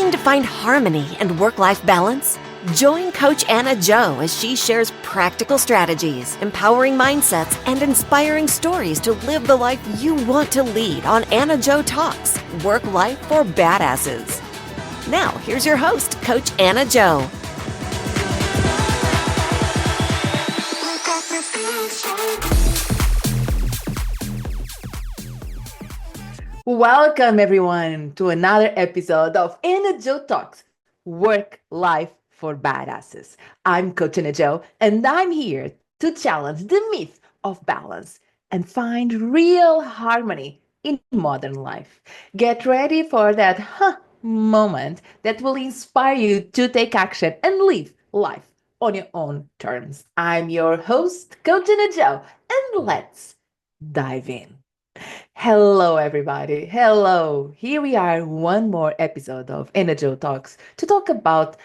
Looking to find harmony and work-life balance? Join Coach AnnaJo as she shares practical strategies, empowering mindsets, and inspiring stories to live the life you want to lead on AnnaJoTalks, Work Life for Badasses. Now, here's your host, Coach AnnaJo. Welcome, everyone, to another episode of AnnaJoTalks, Work Life for Badasses. I'm Coach AnnaJo, and I'm here to challenge the myth of balance and find real harmony in modern life. Get ready for that moment that will inspire you to take action and live life on your own terms. I'm your host, Coach AnnaJo, and let's dive in. Hello, everybody. Hello. Here we are, one more episode of AnnaJoTalks to talk about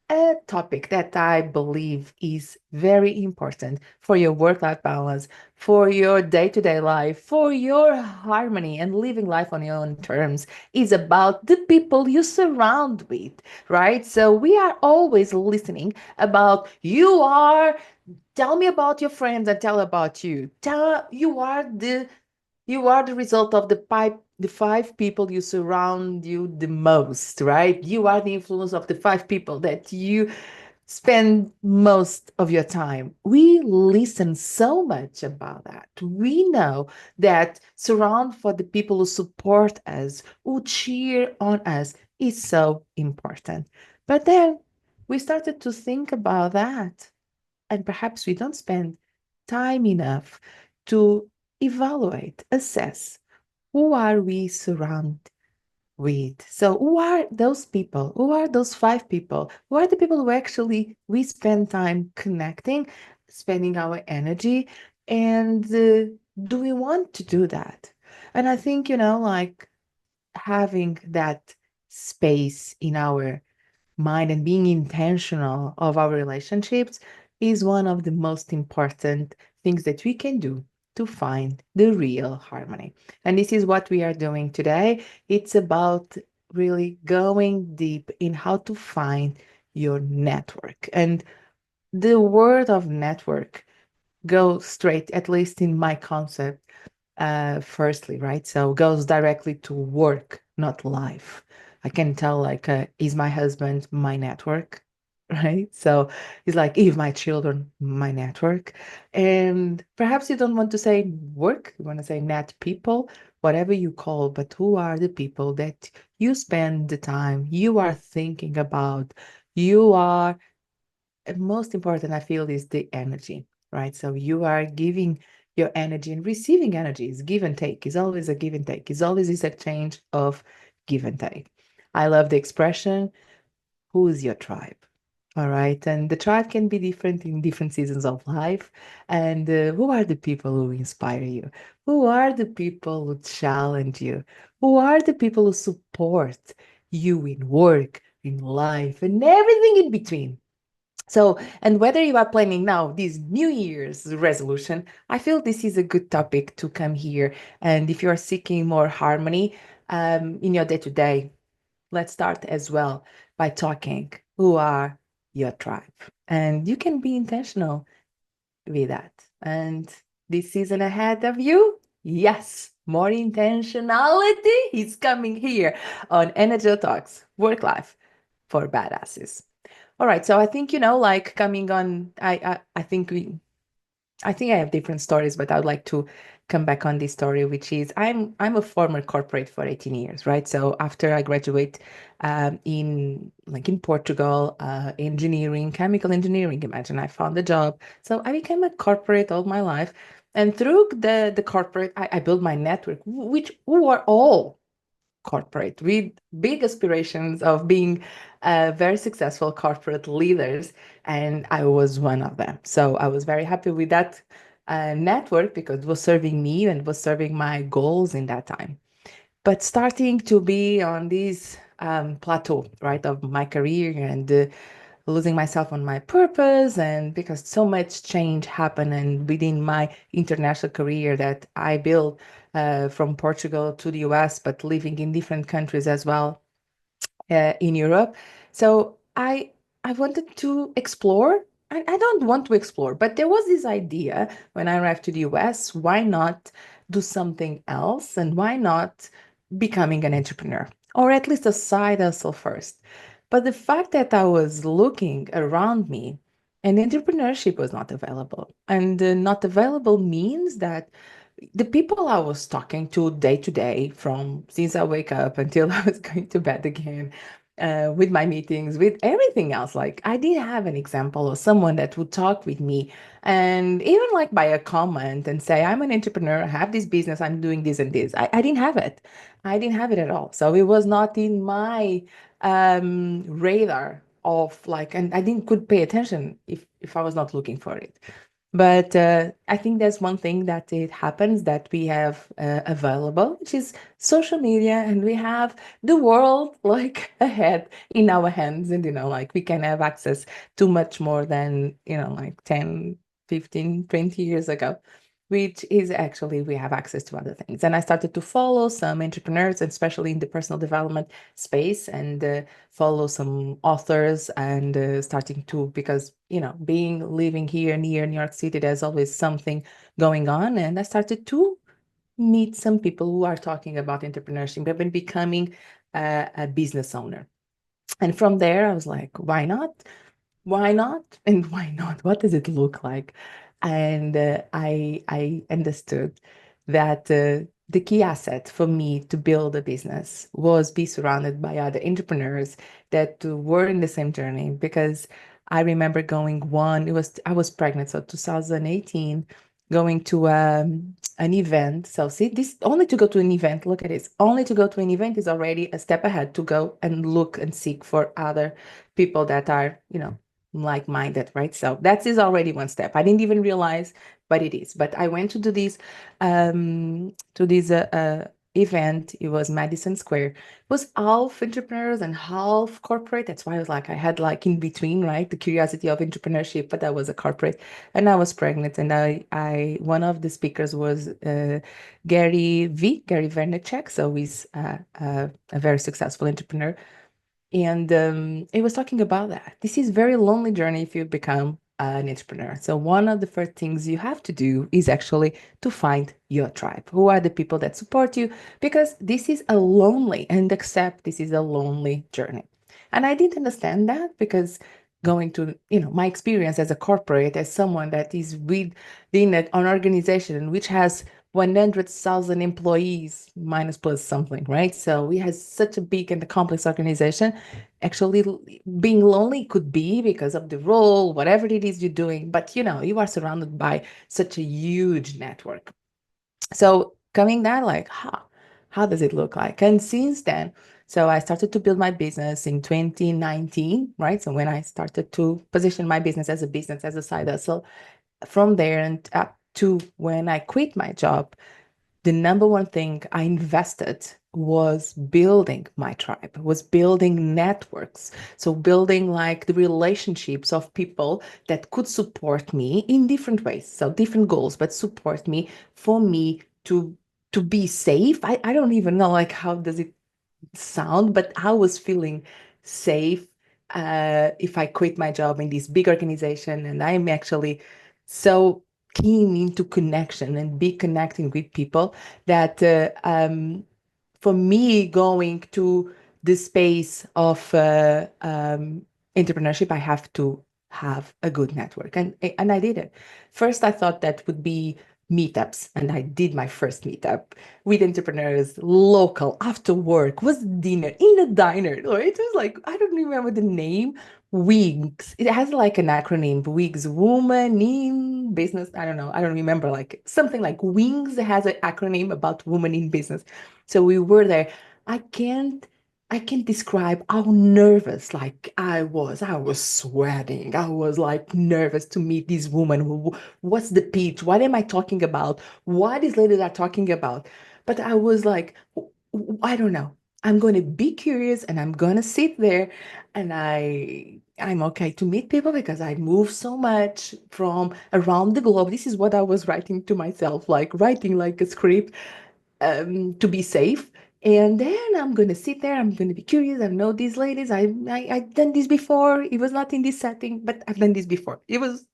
a topic that I believe is very important for your work-life balance, for your day-to-day life, for your harmony and living life on your own terms. Is about the people you surround with, right? So we are always listening about tell me about your friends and tell about you. You are the result of the five people you surround you the most, right? You are the influence of the five people that you spend most of your time. We listen so much about that. We know that surround for the people who support us, who cheer on us is so important. But then we started to think about that, and perhaps we don't spend time enough to evaluate, assess who are we surrounded with. So who are those people? Who are those five people? Who are the people who actually we spend time connecting, spending our energy, and do we want to do that? And I think, like having that space in our mind and being intentional of our relationships is one of the most important things that we can do to find the real harmony. And this is what we are doing today. It's about really going deep in how to find your network. And the word of network goes straight, at least in my concept, firstly, right? So goes directly to work, not life. I can tell, like, is my husband my network? Right? So it's like, if my children my network. And perhaps you don't want to say work, you want to say net people, whatever you call, but who are the people that you spend the time, you are thinking about, you are, and most important, I feel, is the energy, right? So you are giving your energy and receiving energy. Is give and take. It's always a give and take. It's always this exchange of give and take. I love the expression, who is your tribe? All right. And the tribe can be different in different seasons of life. And who are the people who inspire you? Who are the people who challenge you? Who are the people who support you in work, in life, and everything in between? So, and whether you are planning now this New Year's resolution, I feel this is a good topic to come here. And if you are seeking more harmony in your day to day, let's start as well by talking who are your tribe. And you can be intentional with that. And this season ahead of you, yes, more intentionality is coming here on AnnaJoTalks, Work Life for Badasses. All right, so I think, like coming on, I think I have different stories, but I would like to come back on this story, which is I'm a former corporate for 18 years, right? So after I graduate in Portugal, engineering, chemical engineering, imagine I found a job. So I became a corporate all my life. And through the corporate, I built my network, which who are all corporate with big aspirations of being very successful corporate leaders, and I was one of them. So I was very happy with that network because it was serving me and was serving my goals in that time. But starting to be on this plateau, right, of my career, and losing myself on my purpose, and because so much change happened and within my international career that I built from Portugal to the US, but living in different countries as well. in Europe. So I wanted to explore. I don't want to explore, but there was this idea when I arrived to the US, why not do something else and why not becoming an entrepreneur or at least a side hustle first. But the fact that I was looking around me and entrepreneurship was not available. And not available means that the people I was talking to day, from since I wake up until I was going to bed again, with my meetings, with everything else, like I didn't have an example of someone that would talk with me and even like by a comment and say, I'm an entrepreneur, I have this business, I'm doing this and this. I didn't have it. I didn't have it at all. So it was not in my radar of like, and I didn't could pay attention if I was not looking for it. But I think there's one thing that it happens that we have available, which is social media, and we have the world like ahead in our hands, and like we can have access to much more than like 10, 15, 20 years ago, which is actually we have access to other things. And I started to follow some entrepreneurs, especially in the personal development space, and follow some authors and starting to, because being living here near New York City, there's always something going on, and I started to meet some people who are talking about entrepreneurship. I've been becoming a business owner, and from there I was like, why not? Why not? And why not? What does it look like? And I understood that the key asset for me to build a business was be surrounded by other entrepreneurs that were in the same journey. Because I remember going one, it was I was pregnant, so 2018, going to an event. So see, this only to go to an event. Look at this. Only to go to an event is already a step ahead to go and look and seek for other people that are, like-minded, right? So that is already one step. I didn't even realize, but it is. But I went to this event. It was Madison Square. It was half entrepreneurs and half corporate. That's why I was like, I had like in between, right? The curiosity of entrepreneurship, but I was a corporate, and I was pregnant. And I one of the speakers was Gary Vaynerchuk. So he's a very successful entrepreneur, and it was talking about that. This is very lonely journey if you become an entrepreneur. So one of the first things you have to do is actually to find your tribe. Who are the people that support you? Because this is a lonely, and accept this is a lonely journey. And I didn't understand that, because going to, my experience as a corporate, as someone that is within an organization which has 100,000 employees minus plus something, right? So we have such a big and complex organization. Actually, being lonely could be because of the role, whatever it is you're doing, but you are surrounded by such a huge network. So coming that, like, how does it look like? And since then, so I started to build my business in 2019, right? So when I started to position my business as a side hustle, from there and up to when I quit my job, the number one thing I invested was building my tribe, was building networks. So building like the relationships of people that could support me in different ways. So different goals, but support me for me to be safe. I don't even know like how does it sound, but I was feeling safe if I quit my job in this big organization. And I'm actually so keen into connection and be connecting with people that for me, going to the space of entrepreneurship, I have to have a good network. And I did it. First, I thought that would be meetups, and I did my first meetup with entrepreneurs, local, after work, was dinner in a diner. Or it was like, I don't remember the name, WIGS. It has like an acronym, WIGS, Woman in Business. I don't know. I don't remember, like something like WINGS has an acronym about women in business. So we were there. I can't I can't describe how nervous like I was. I was sweating. I was like nervous to meet this woman. What's the pitch? What am I talking about? What is lady are talking about? But I was like, I don't know. I'm going to be curious and I'm going to sit there, and I'm okay to meet people because I move so much from around the globe. This is what I was writing to myself, like writing like a script to be safe. And then I'm going to sit there. I'm going to be curious. I know these ladies. I've done this before. It was not in this setting, but I've done this before. It was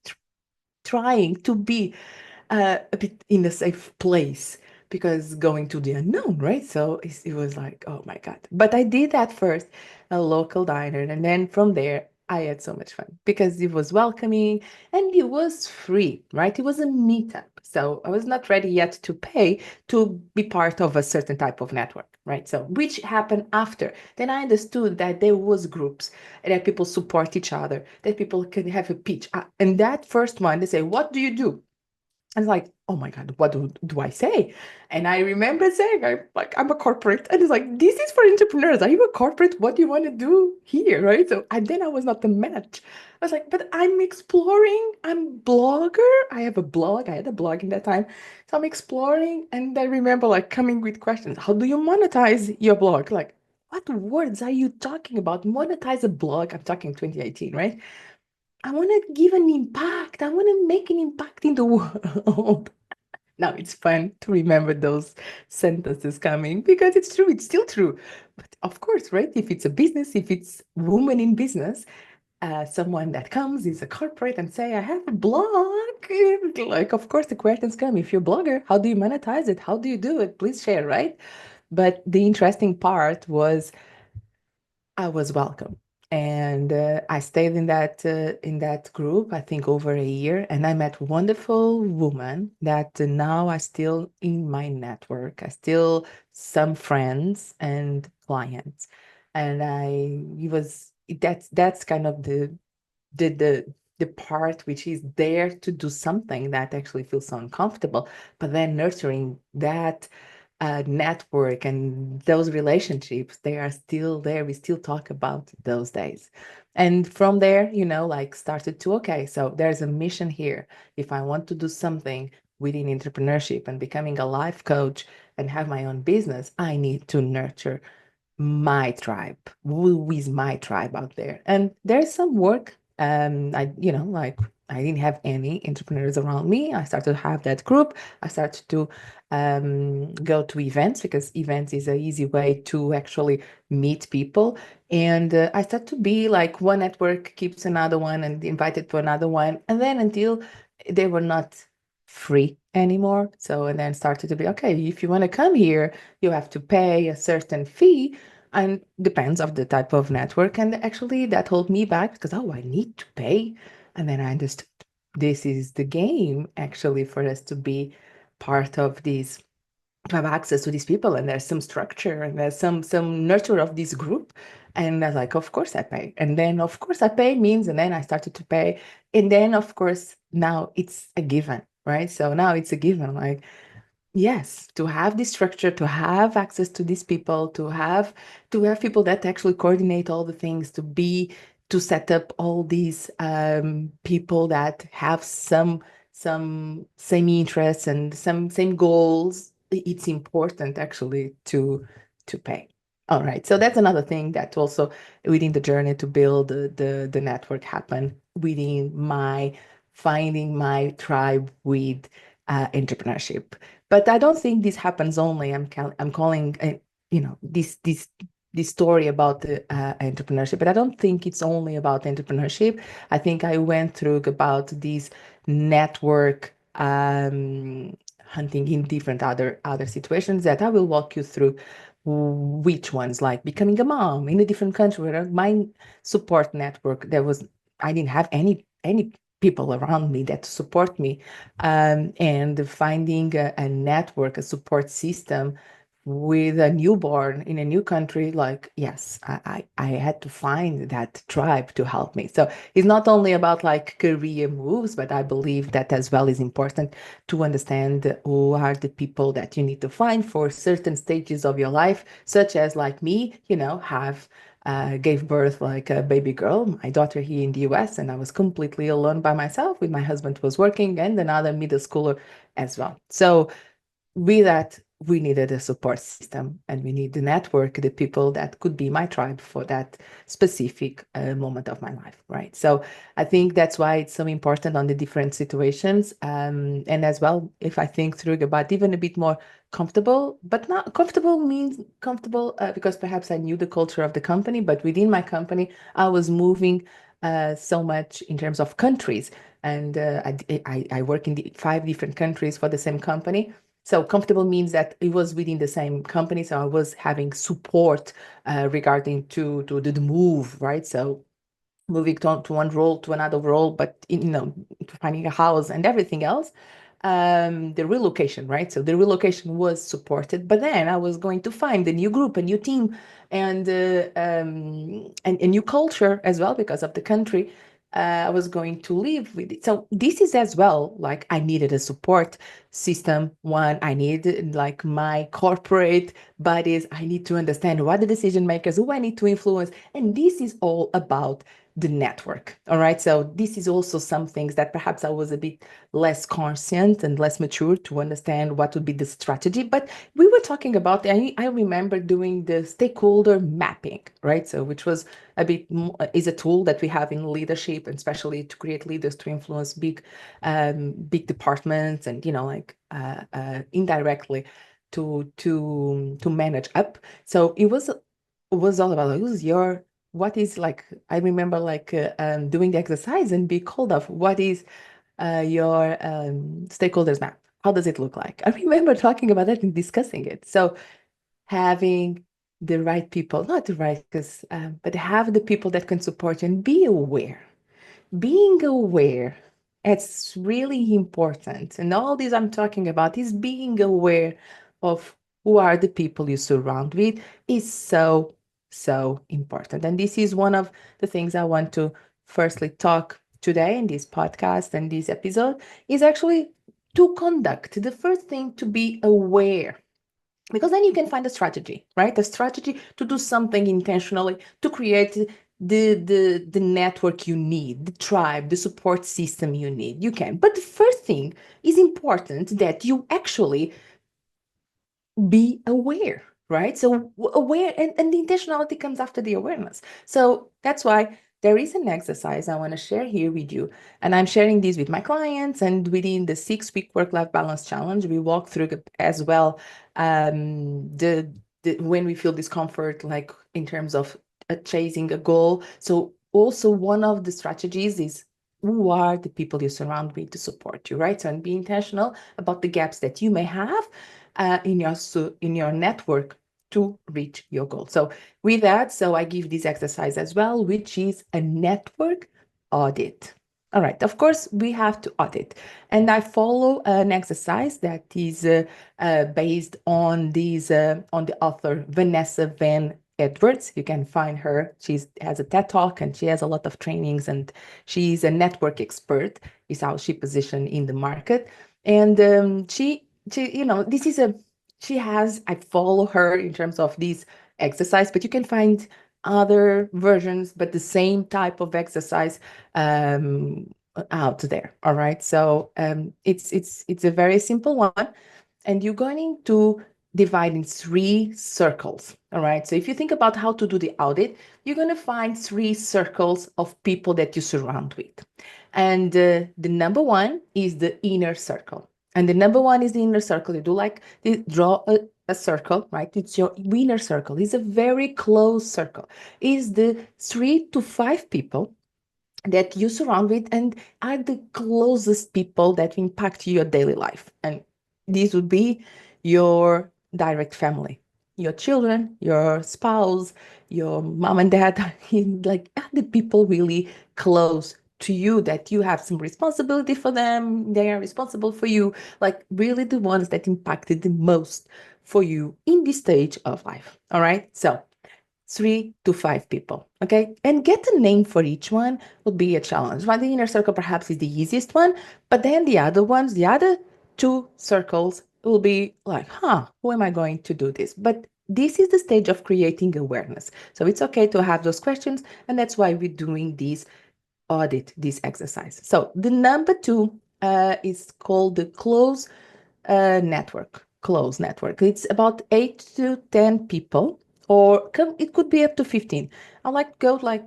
trying to be a bit in a safe place because going to the unknown, right? So it was like, oh my God. But I did at first a local diner. And then from there, I had so much fun because it was welcoming and it was free, right? It was a meetup. So I was not ready yet to pay to be part of a certain type of network, right? So which happened after. Then I understood that there was groups and that people support each other, that people can have a pitch. And that first one, they say, what do you do? I was like, oh my God, what do I say? And I remember saying, I'm a corporate. And it's like, this is for entrepreneurs. Are you a corporate? What do you want to do here? Right. So, and then I was not the match. I was like, but I'm exploring. I'm blogger. I have a blog. I had a blog in that time. So I'm exploring. And I remember like coming with questions. How do you monetize your blog? Like, what words are you talking about? Monetize a blog. I'm talking 2018, right? I want to give an impact. I want to make an impact in the world. Now it's fun to remember those sentences coming because it's true. It's still true. But of course, right? If it's a business, if it's woman in business, someone that comes is a corporate and say, I have a blog. Like, of course, the questions come. If you're a blogger, how do you monetize it? How do you do it? Please share, right? But the interesting part was I was welcome. And I stayed in that group, I think over a year, and I met wonderful women that now are still in my network. I still some friends and clients, and that's kind of the the the part which is there to do something that actually feels so uncomfortable, but then nurturing that network and those relationships, they are still there. We still talk about those days. And from there, like started to, okay, so there's a mission here. If I want to do something within entrepreneurship and becoming a life coach and have my own business, I need to nurture my tribe. Who is my tribe out there? And there's some work. Like I didn't have any entrepreneurs around me. I started to have that group. I started to go to events because events is an easy way to actually meet people. And I started to be like one network keeps another one and invited to another one. And then until they were not free anymore. So, and then started to be, okay, if you want to come here, you have to pay a certain fee and depends of the type of network. And actually that held me back because, oh, I need to pay. And then I understood this is the game actually for us to be part of these, to have access to these people, and there's some structure and there's some nurture of this group. And I was like, of course I pay. And then of course I pay means, and then I started to pay. And then of course now it's a given, right? So now it's a given. Like, yes, to have this structure, to have access to these people, to have people that actually coordinate all the things, to set up all these people that have some same interests and some same goals. It's important actually to pay. All right, so that's another thing that also within the journey to build the network happen within my finding my tribe with entrepreneurship. But I don't think this happens only. I'm calling this story about the entrepreneurship, but I don't think it's only about entrepreneurship. I think I went through about this network hunting in different other situations that I will walk you through. Which ones, like becoming a mom in a different country, where my support network, I didn't have any people around me that support me, and finding a network, a support system with a newborn in a new country, like, yes, I had to find that tribe to help me. So it's not only about like career moves, but I believe that as well is important to understand who are the people that you need to find for certain stages of your life, such as like me, have gave birth like a baby girl, my daughter here in the US, and I was completely alone by myself with my husband was working and another middle schooler as well. So with that, we needed a support system, and we need the network, the people that could be my tribe for that specific moment of my life, right? So I think that's why it's so important on the different situations. And as well, if I think through about even a bit more comfortable, but not comfortable means comfortable because perhaps I knew the culture of the company, but within my company, I was moving so much in terms of countries. And I work in 5 different countries for the same company. So comfortable means that it was within the same company. So I was having support regarding to the move, right? So moving to one role to another role, but finding a house and everything else. The relocation, right? So the relocation was supported, but then I was going to find a new group, a new team, and a new culture as well because of the country. I was going to live with it. So this is as well like I needed a support system. One, I need like my corporate buddies. I need to understand what the decision makers, who I need to influence, and this is all about the network. All right. So this is also some things that perhaps I was a bit less conscient and less mature to understand what would be the strategy. But we were talking about, I remember doing the stakeholder mapping, right? So which was a bit is a tool that we have in leadership, and especially to create leaders to influence big departments, and indirectly to manage up. So it was all about like, who's your what is like I remember like doing the exercise and be called of what is your stakeholders map. How does it look like? I remember talking about that and discussing it. So having the right people, not the right, because but have the people that can support you and be aware. Being aware, it's really important. And all this I'm talking about is being aware of who are the people you surround with is so, so important. And this is one of the things I want to firstly talk today in this podcast and this episode is actually to conduct. The first thing to be aware, because then you can find a strategy, right? A strategy to do something intentionally to create the network you need, the tribe, the support system you need. You can. But the first thing is important that you actually be aware, right? So aware, and the intentionality comes after the awareness. So that's why there is an exercise I want to share here with you. And I'm sharing this with my clients, and within the 6-week work-life balance challenge, we walk through as well the when we feel discomfort, like in terms of chasing a goal. So also one of the strategies is who are the people you surround with to support you, right? So and be intentional about the gaps that you may have in your network to reach your goal. So with that, so I give this exercise as well, which is a network audit. All right, of course, we have to audit. And I follow an exercise that is based on on the author Vanessa Van Edwards. You can find her. She has a TED Talk and she has a lot of trainings, and she's a network expert, is how she positioned in the market. And this is she has, I follow her in terms of this exercise, but you can find other versions, but the same type of exercise out there. All right. So it's a very simple one, and you're going to divide in 3 circles. All right. So if you think about how to do the audit, you're going to find 3 circles of people that you surround with. And the number one is the inner circle. And the number one is the inner circle. You do like draw a circle, right? It's your inner circle. It's a very close circle. Is the 3 to 5 people that you surround with and are the closest people that impact your daily life. And these would be your direct family, your children, your spouse, your mom and dad, like are the people really close to you that you have some responsibility for them, they are responsible for you, like really the ones that impacted the most for you in this stage of life. All right. So 3 to 5 people. Okay. And get a name for each one would be a challenge. Right? The inner circle perhaps is the easiest one, but then the other ones, the other 2 circles will be like, who am I going to do this? But this is the stage of creating awareness. So it's okay to have those questions. And that's why we're doing this audit, this exercise. So the number 2 is called the close network. close network. It's about 8 to 10 people, or it could be up to 15. I like go like,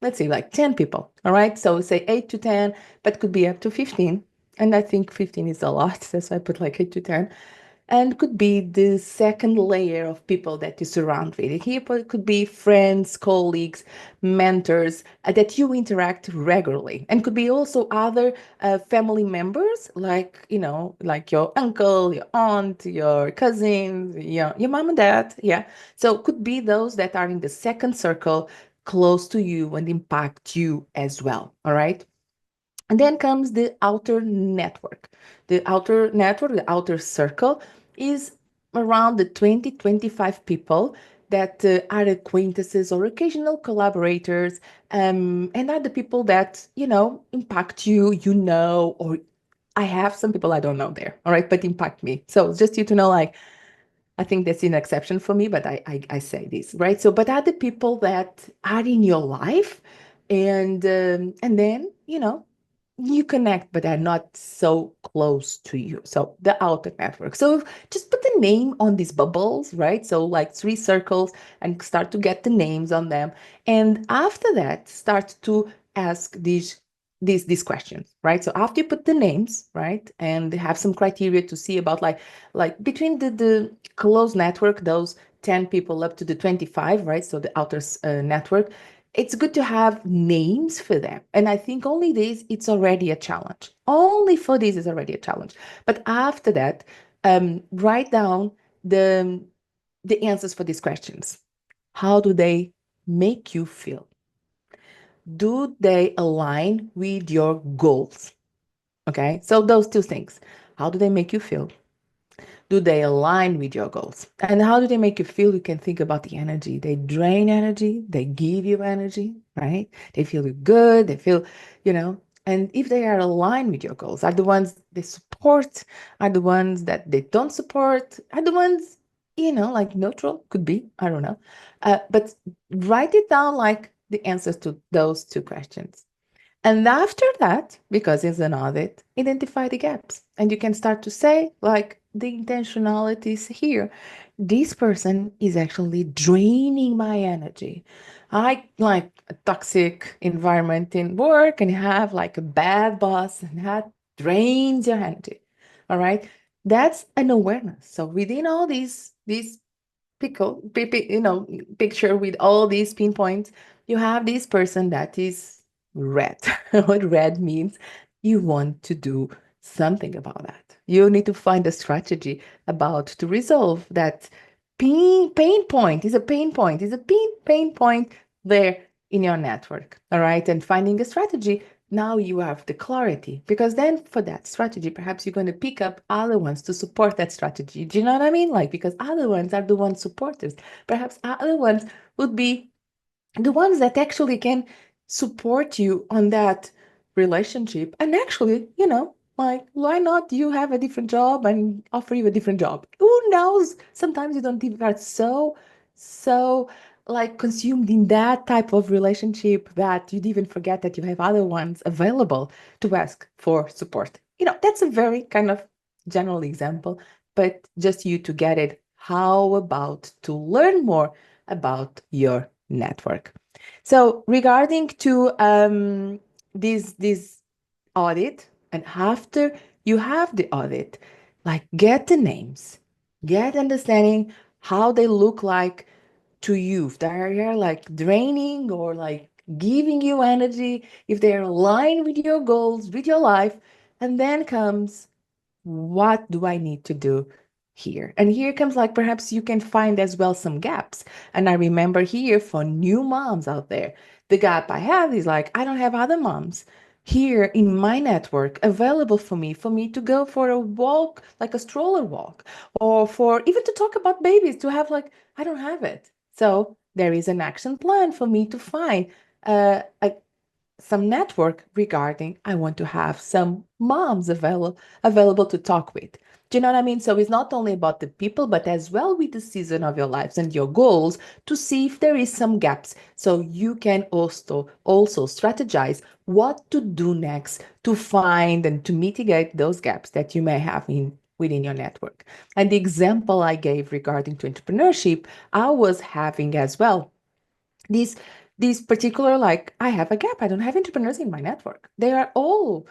let's say like 10 people. All right. So say 8 to 10, but could be up to 15. And I think 15 is a lot. That's why I put like 8 to 10, and could be the second layer of people that you surround with. Here it could be friends, colleagues, mentors that you interact regularly, and could be also other family members, like like your uncle, your aunt, your cousins, your mom and dad. Yeah, so could be those that are in the second circle, close to you and impact you as well. All right. And then comes the outer network. The outer circle is around the 20-25 people that are acquaintances or occasional collaborators, and are the people that, impact you, or I have some people I don't know there, all right, but impact me. So just you to know, like, I think that's an exception for me, but I say this, right? So, but are the people that are in your life, and then you connect, but they're not so close to you. So the outer network. So just put the name on these bubbles, right? So like 3 circles, and start to get the names on them. And after that, start to ask these questions, right? So after you put the names, right, and have some criteria to see about like between the close network, those 10 people up to the 25, right? So the outer network, it's good to have names for them. And I think only this, it's already a challenge. Only for this is already a challenge. But after that, write down the answers for these questions. How do they make you feel? Do they align with your goals? Okay, so those 2 things. How do they make you feel? Do they align with your goals? And how do they make you feel? You can think about the energy. They drain energy, they give you energy, right? They feel you good, they feel, and if they are aligned with your goals, are the ones they support, are the ones that they don't support, are the ones, like neutral, could be, I don't know. But write it down like the answers to those 2 questions. And after that, because it's an audit, identify the gaps. And you can start to say, like, the intentionality is here. This person is actually draining my energy. I like a toxic environment in work and have like a bad boss, and that drains your energy. All right. That's an awareness. So within all these picture with all these pinpoints, you have this person that is red. What red means, you want to do something about that. You need to find a strategy about to resolve that pain point. Is a pain point, is a pain point there in your network. All right. And finding a strategy, now you have the clarity, because then for that strategy, perhaps you're going to pick up other ones to support that strategy. Do you know what I mean? Like, because other ones are the ones supporters. Perhaps other ones would be the ones that actually can support you on that relationship. And actually, like, why not you have a different job and offer you a different job? Who knows? Sometimes you don't even are so like consumed in that type of relationship that you'd even forget that you have other ones available to ask for support. That's a very kind of general example, but just you to get it. How about to learn more about your network? So regarding to this audit, and after you have the audit, like, get the names, get understanding how they look like to you, if they are like draining or like giving you energy, if they're aligned with your goals, with your life. And then comes, what do I need to do here? And here comes, like, perhaps you can find as well some gaps. And I remember here, for new moms out there, the gap I have is like, I don't have other moms here in my network available for me to go for a walk, like a stroller walk, or for even to talk about babies, to have, like, I don't have it. So there is an action plan for me to find a some network regarding, I want to have some moms available to talk with. Do you know what I mean? So it's not only about the people, but as well with the season of your lives and your goals, to see if there is some gaps, so you can also strategize what to do next to find and to mitigate those gaps that you may have in within your network. And the example I gave regarding to entrepreneurship, I was having as well these particular, like, I have a gap. I don't have entrepreneurs in my network. They are all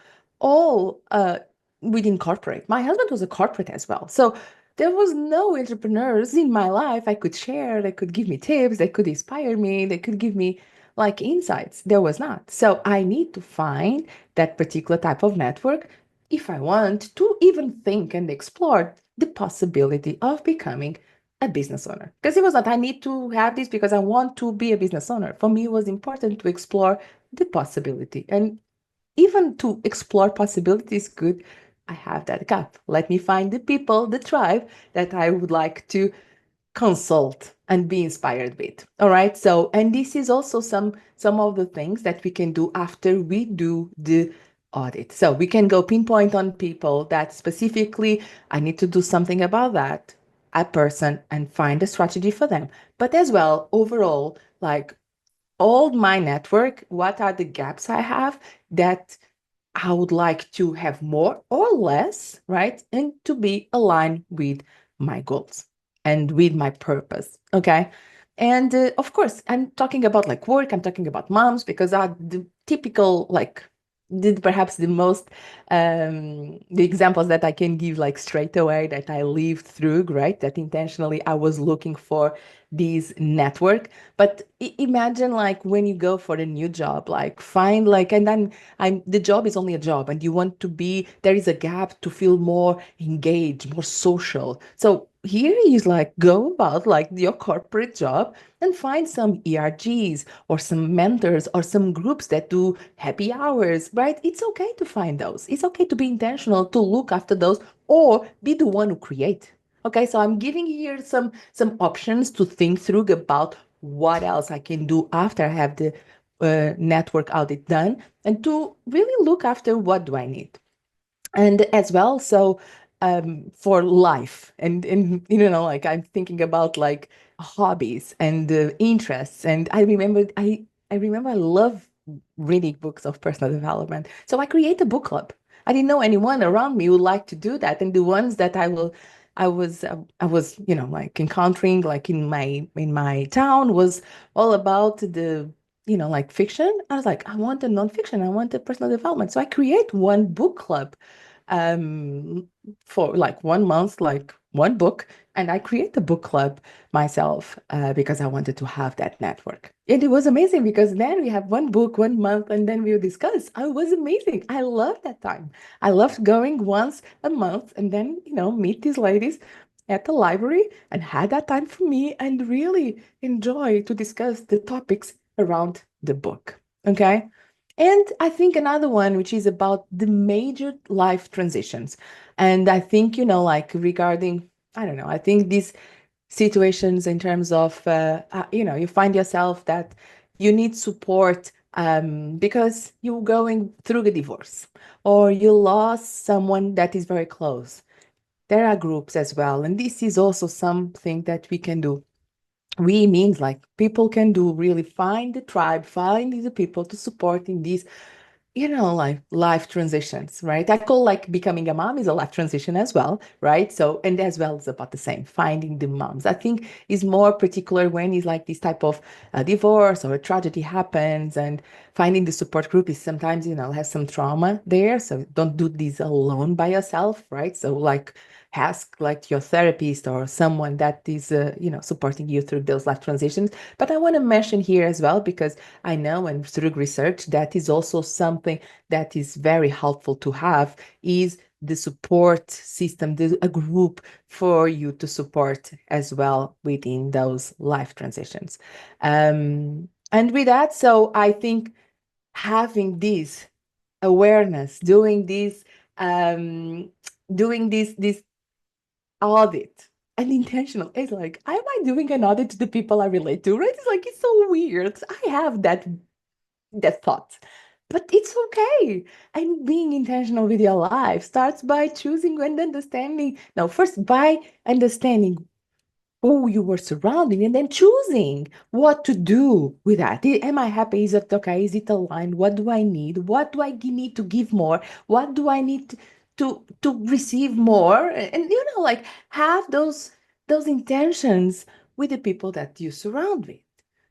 within corporate. My husband was a corporate as well, so there was no entrepreneurs in my life I could share. They could give me tips, they could inspire me, they could give me like insights. There was not. So I need to find that particular type of network if I want to even think and explore the possibility of becoming a business owner. Because it was not, I need to have this because I want to be a business owner. For me, it was important to explore the possibility. And even to explore possibilities good, I have that gap. Let me find the people, the tribe that I would like to consult and be inspired with. All right. So, and this is also some of the things that we can do after we do the audit. So we can go pinpoint on people that specifically I need to do something about that, a person, and find a strategy for them. But as well, overall, like all my network, what are the gaps I have that I would like to have more or less, right? And to be aligned with my goals and with my purpose. Okay. And of course, I'm talking about like work, I'm talking about moms because are the typical, like, perhaps the most, the examples that I can give like straight away that I lived through, right? That intentionally I was looking for this network. But imagine like when you go for a new job, like find like, and then the job is only a job and you want to be, there is a gap to feel more engaged, more social. So here is like go about like your corporate job and find some ERGs or some mentors or some groups that do happy hours, right? It's okay to find those. It's okay to be intentional to look after those or be the one who create. Okay, so I'm giving here some options to think through about what else I can do after I have the network audit done and to really look after what do I need. And as well, so for life and like I'm thinking about like hobbies and interests. And I remember I love reading books of personal development, so I create a book club. I didn't know anyone around me would like to do that, and the ones that I was like encountering like in my town was all about the like fiction. I was like, I want a nonfiction, I want a personal development, so I create one book club um for like 1 month, like one book, and I create a book club myself because I wanted to have that network. And it was amazing because then we have one book 1 month and then we'll discuss. It was amazing. I loved that time. I loved going once a month and then meet these ladies at the library and had that time for me and really enjoy to discuss the topics around the book. Okay. And I think another one, which is about the major life transitions. And I think, like regarding, I don't know, I think these situations in terms of, you find yourself that you need support because you're going through a divorce or you lost someone that is very close. There are groups as well. And this is also something that we can do. We means like people can do really find the tribe, find the people to support in these like life transitions, right? I call like becoming a mom is a life transition as well, right? So, and as well, it's about the same, finding the moms. I think is more particular when it's like this type of divorce or a tragedy happens, and finding the support group is sometimes, has some trauma there. So don't do this alone by yourself, right? So like ask like your therapist or someone that is, supporting you through those life transitions. But I want to mention here as well, because I know and through research that is also something that is very helpful to have is the support system, a group for you to support as well within those life transitions. And with that, so I think having this awareness, um, doing this audit and intentional. It's like, am I doing an audit to the people I relate to? Right? It's like it's so weird. I have that thought. But it's okay. And being intentional with your life starts by choosing and understanding. Now, first by understanding who you were surrounding and then choosing what to do with that. Am I happy? Is it okay? Is it aligned? What do I need? What do I need to give more? What do I need to receive more, and like have those intentions with the people that you surround with.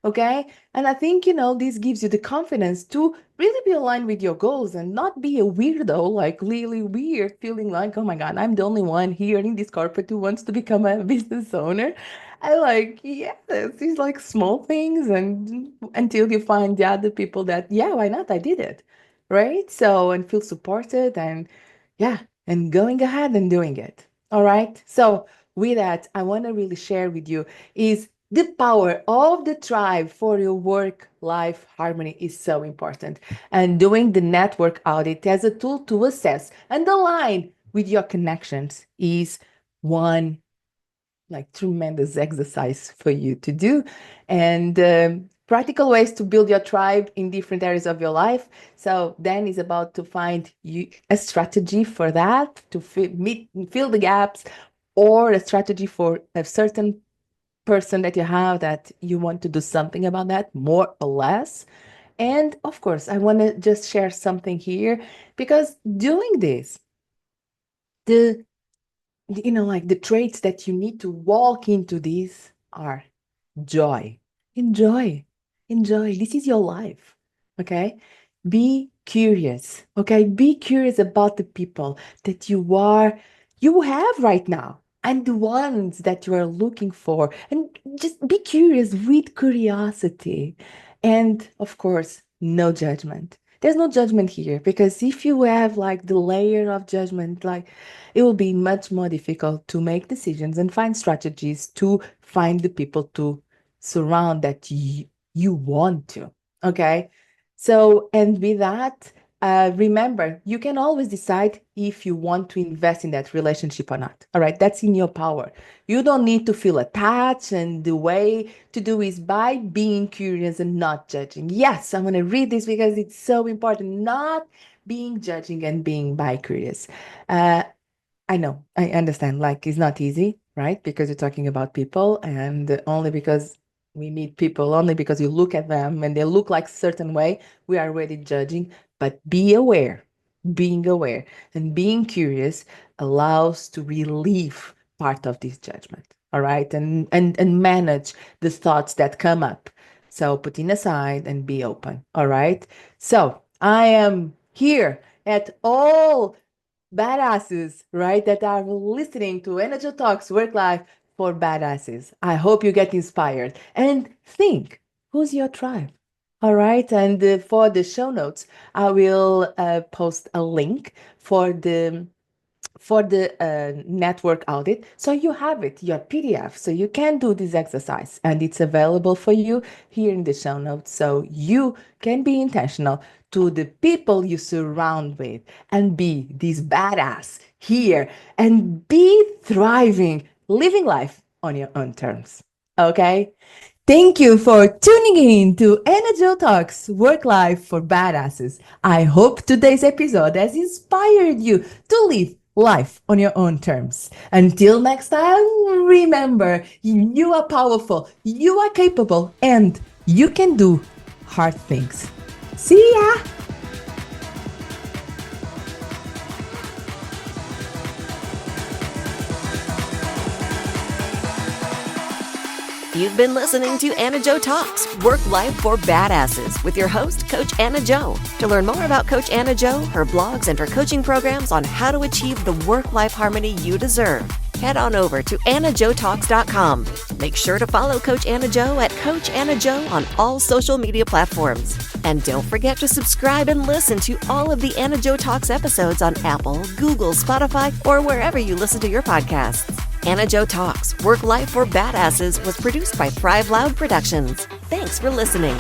Okay. And I think, this gives you the confidence to really be aligned with your goals and not be a weirdo, like really weird, feeling like, oh my God, I'm the only one here in this corporate who wants to become a business owner. I like, yeah, these like small things, and until you find the other people that, yeah, why not? I did it. Right. So, and feel supported, and yeah, and going ahead and doing it. All right. So, with that, I want to really share with you is the power of the tribe for your work-life harmony is so important. And doing the network audit as a tool to assess and align with your connections is one like tremendous exercise for you to do. And practical ways to build your tribe in different areas of your life. So then is about to find a strategy for that, to fill the gaps, or a strategy for a certain person that you have that you want to do something about that, more or less. And of course, I want to just share something here, because doing this, the like the traits that you need to walk into this are joy. Enjoy. Enjoy. This is your life. Okay. Be curious. Okay. Be curious about the people that you have right now, and the ones that you are looking for. And just be curious with curiosity. And of course, no judgment. There's no judgment here, because if you have like the layer of judgment, like it will be much more difficult to make decisions and find strategies to find the people to surround that you want to. Okay. So, and with that, remember, you can always decide if you want to invest in that relationship or not. All right. That's in your power. You don't need to feel attached. And the way to do is by being curious and not judging. Yes, I'm going to read this because it's so important. Not being judging and being by curious. I know, I understand. Like, it's not easy, right? Because you're talking about people, and only because we meet people, only because you look at them and they look like a certain way, we are already judging. But be aware, being aware and being curious allows to relieve part of this judgment. All right. And manage the thoughts that come up. So putting aside and be open. All right. So I am here at all badasses, right, that are listening to AnnaJoTalks Work Life for Badasses. I hope you get inspired and think, who's your tribe? All right. And for the show notes, I will post a link for the network audit. So you have it, your PDF. So you can do this exercise, and it's available for you here in the show notes. So you can be intentional to the people you surround with and be this badass here and be thriving, living life on your own terms. Okay. Thank you for tuning in to AnnaJoTalks Work Life for Badasses. I hope today's episode has inspired you to live life on your own terms. Until next time, remember, you are powerful, you are capable, and you can do hard things. See ya! You've been listening to AnnaJoTalks, Work Life for Badasses, with your host, Coach AnnaJo. To learn more about Coach AnnaJo, her blogs, and her coaching programs on how to achieve the work-life harmony you deserve, head on over to AnnaJoTalks.com. Make sure to follow Coach AnnaJo at Coach AnnaJo on all social media platforms. And don't forget to subscribe and listen to all of the AnnaJoTalks episodes on Apple, Google, Spotify, or wherever you listen to your podcasts. AnnaJoTalks, Work Life for Badasses was produced by Thrive Loud Productions. Thanks for listening.